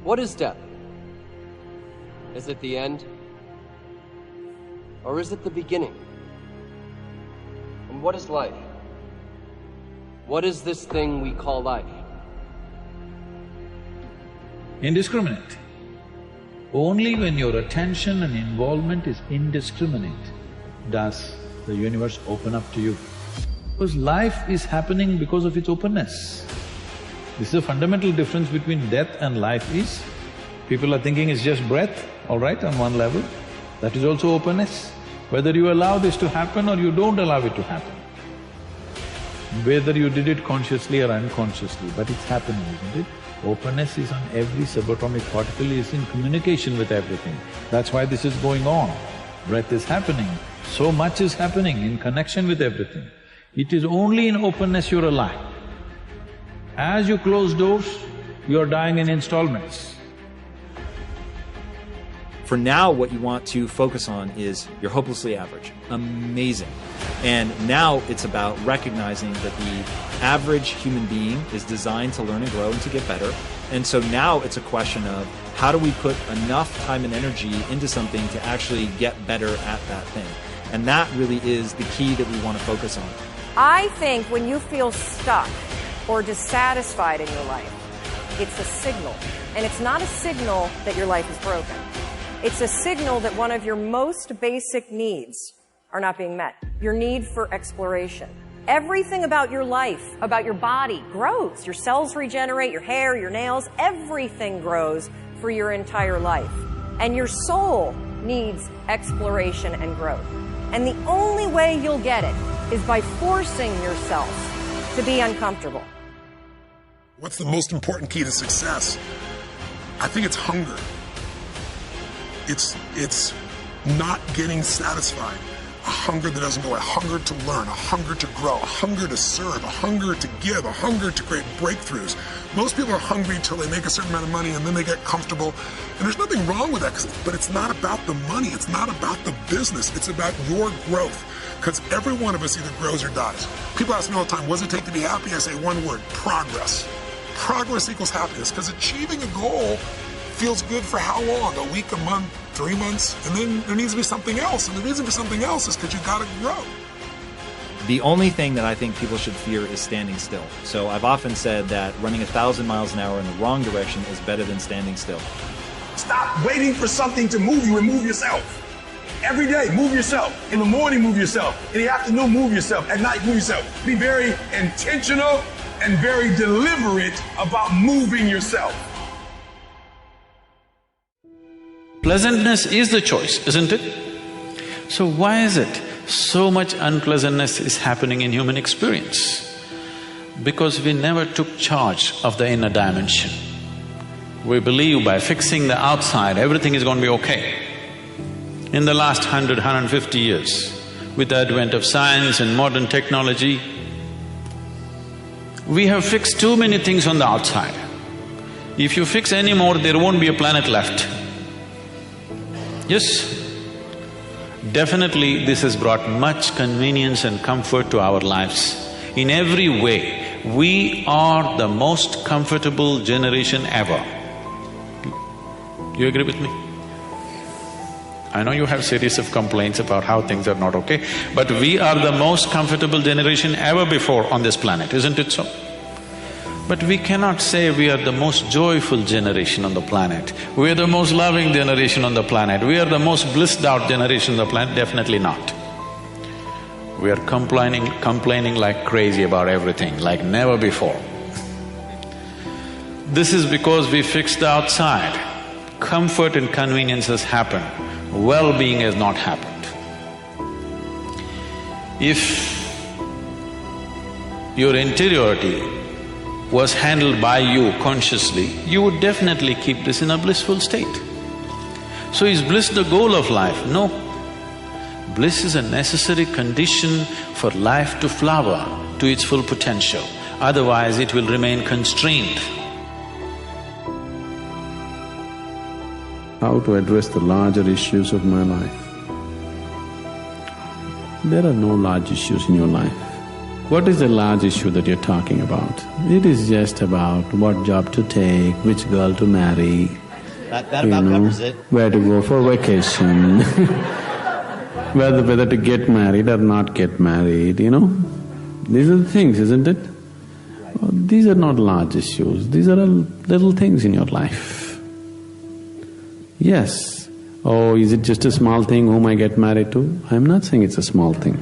What is death? Is it the end? Or is it the beginning? And what is life? What is this thing we call life? Indiscriminate. Only when your attention and involvement is indiscriminate does the universe open up to you. Because life is happening because of its openness. This is a fundamental difference between death and life is, people are thinking it's just breath, all right, on one level. That is also openness. Whether you allow this to happen or you don't allow it to happen. Whether you did it consciously or unconsciously, but it's happening, isn't it? Openness is on every subatomic particle, is in communication with everything. That's why this is going on. Breath is happening, so much is happening in connection with everything. It is only in openness you're alive. As you close doors, you're dying in installments. For now, what you want to focus on is you're hopelessly average. Amazing. And now it's about recognizing that the average human being is designed to learn and grow and to get better. And so now it's a question of how do we put enough time and energy into something to actually get better at that thing? And that really is the key that we want to focus on. I think when you feel stuck or dissatisfied in your life, it's a signal. And it's not a signal that your life is broken. It's a signal that one of your most basic needs are not being met. Your need for exploration. Everything about your life, about your body, grows. Your cells regenerate, your hair, your nails, everything grows for your entire life. And your soul needs exploration and growth. And the only way you'll get it is by forcing yourself to be uncomfortable. What's the most important key to success? I think it's hunger. It's not getting satisfied. A hunger that doesn't go away, a hunger to learn, a hunger to grow, a hunger to serve, a hunger to give, a hunger to create breakthroughs. Most people are hungry until they make a certain amount of money and then they get comfortable. And there's nothing wrong with that, but it's not about the money, it's not about the business, it's about your growth. Because every one of us either grows or dies. People ask me all the time, what does it take to be happy? I say one word, progress. Progress equals happiness, because achieving a goal feels good for how long? A week, a month, 3 months? And then there needs to be something else. And the reason for something else is because you gotta grow. The only thing that I think people should fear is standing still. So I've often said that running 1,000 miles an hour in the wrong direction is better than standing still. Stop waiting for something to move you and move yourself. Every day, move yourself. In the morning, move yourself. In the afternoon, move yourself. At night, move yourself. Be very intentional and very deliberate about moving yourself. Pleasantness is the choice, isn't it? So why is it so much unpleasantness is happening in human experience? Because we never took charge of the inner dimension. We believe by fixing the outside, everything is going to be okay. In the last 100, 150 years, with the advent of science and modern technology, we have fixed too many things on the outside. If you fix any more, there won't be a planet left. Yes, definitely this has brought much convenience and comfort to our lives. In every way, we are the most comfortable generation ever. You agree with me? I know you have series of complaints about how things are not okay, but we are the most comfortable generation ever before on this planet, isn't it so? But we cannot say we are the most joyful generation on the planet. We are the most loving generation on the planet. We are the most blissed out generation on the planet, definitely not. We are complaining like crazy about everything, like never before. This is because we fixed the outside. Comfort and convenience has happened, well-being has not happened. If your interiority was handled by you consciously, you would definitely keep this in a blissful state. So is bliss the goal of life? No. Bliss is a necessary condition for life to flower to its full potential, otherwise it will remain constrained. How to address the larger issues of my life? There are no large issues in your life. What is the large issue that you're talking about? It is just about what job to take, which girl to marry, that about covers it. where to go for vacation, whether to get married or not get married, These are the things, isn't it? These are not large issues, these are little things in your life. Yes, oh, is it just a small thing whom I get married to? I'm not saying it's a small thing,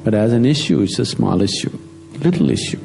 but as an issue, it's a small issue, little issue.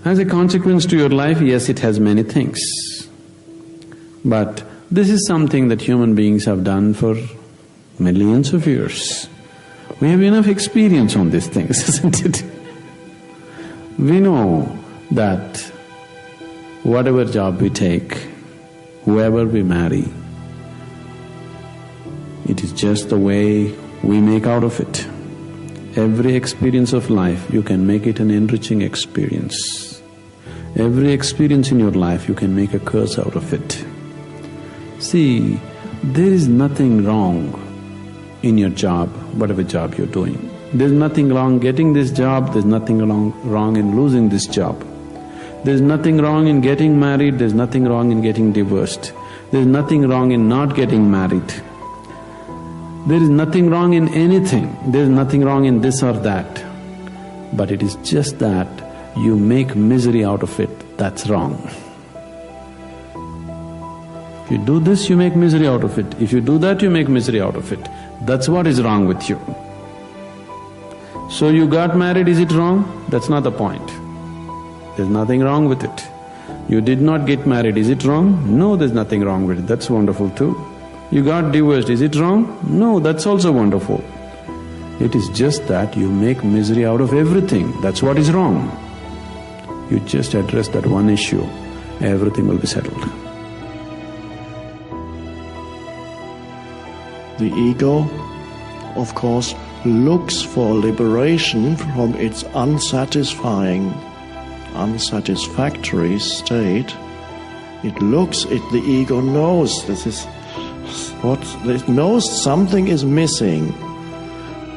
As a consequence to your life, yes, it has many things. But this is something that human beings have done for millions of years. We have enough experience on these things, isn't it? We know that whatever job we take, whoever we marry, it is just the way we make out of it. Every experience of life, you can make it an enriching experience. Every experience in your life, you can make a curse out of it. See, there is nothing wrong in your job, whatever job you're doing. There's nothing wrong getting this job, there's nothing wrong in losing this job. There's nothing wrong in getting married, there's nothing wrong in getting divorced. There's nothing wrong in not getting married. There is nothing wrong in anything, there's nothing wrong in this or that. But it is just that you make misery out of it, that's wrong. If you do this, you make misery out of it. If you do that, you make misery out of it. That's what is wrong with you. So you got married, is it wrong? That's not the point. There's nothing wrong with it. You did not get married, is it wrong? No, there's nothing wrong with it, that's wonderful too. You got divorced, is it wrong? No, that's also wonderful. It is just that you make misery out of everything, that's what is wrong. You just address that one issue, everything will be settled. The ego, of course, looks for liberation from its unsatisfying, unsatisfactory state. The ego knows it knows something is missing,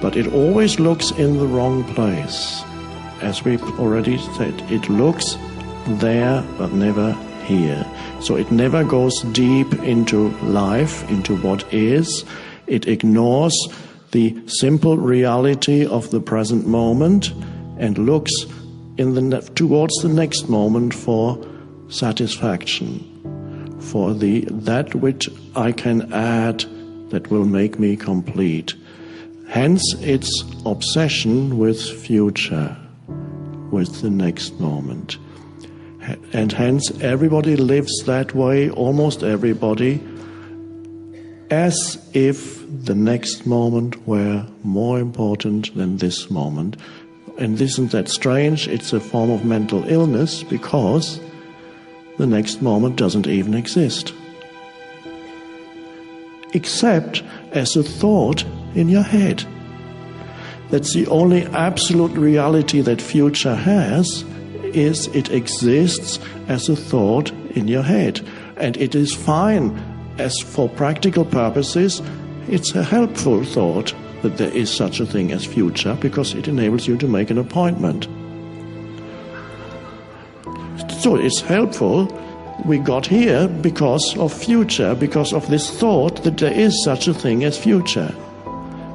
but it always looks in the wrong place. As we've already said, it looks there but never here. So it never goes deep into life, into what is. It ignores the simple reality of the present moment and looks towards the next moment for satisfaction, for that which I can add that will make me complete. Hence its obsession with future, with the next moment. And hence everybody lives that way, almost everybody, as if the next moment were more important than this moment. And isn't that strange? It's a form of mental illness because the next moment doesn't even exist. Except as a thought in your head. That's the only absolute reality that future has, is it exists as a thought in your head. And it is fine. As for practical purposes, it's a helpful thought that there is such a thing as future because it enables you to make an appointment. So it's helpful. We got here because of future, because of this thought that there is such a thing as future.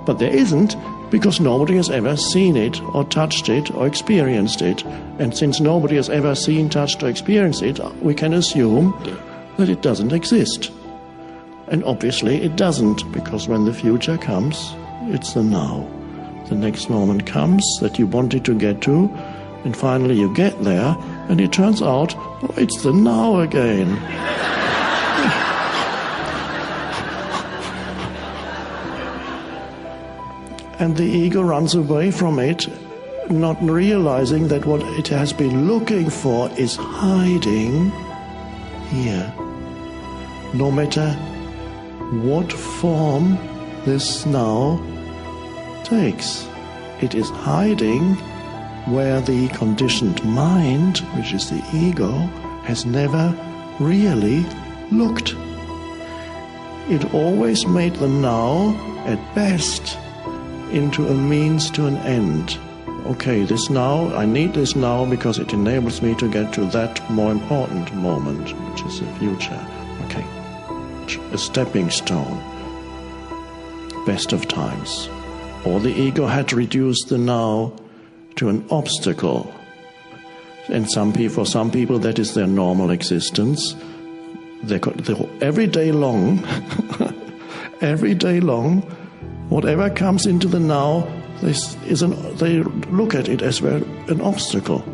But there isn't, because nobody has ever seen it or touched it or experienced it. And since nobody has ever seen, touched or experienced it, we can assume that it doesn't exist. And obviously it doesn't, because when the future comes, it's the now. The next moment comes that you wanted to get to, and finally you get there, and it turns out, oh, it's the now again. And the ego runs away from it, not realizing that what it has been looking for is hiding here. No matter what form this now takes, it is hiding where the conditioned mind, which is the ego, has never really looked. It always made the now, at best, into a means to an end, okay, this now, I need this now because it enables me to get to that more important moment, which is the future. Okay, a stepping stone, best of times. Or the ego had reduced the now to an obstacle. And for some people, that is their normal existence. Every day long, whatever comes into the now, they look at it as an obstacle.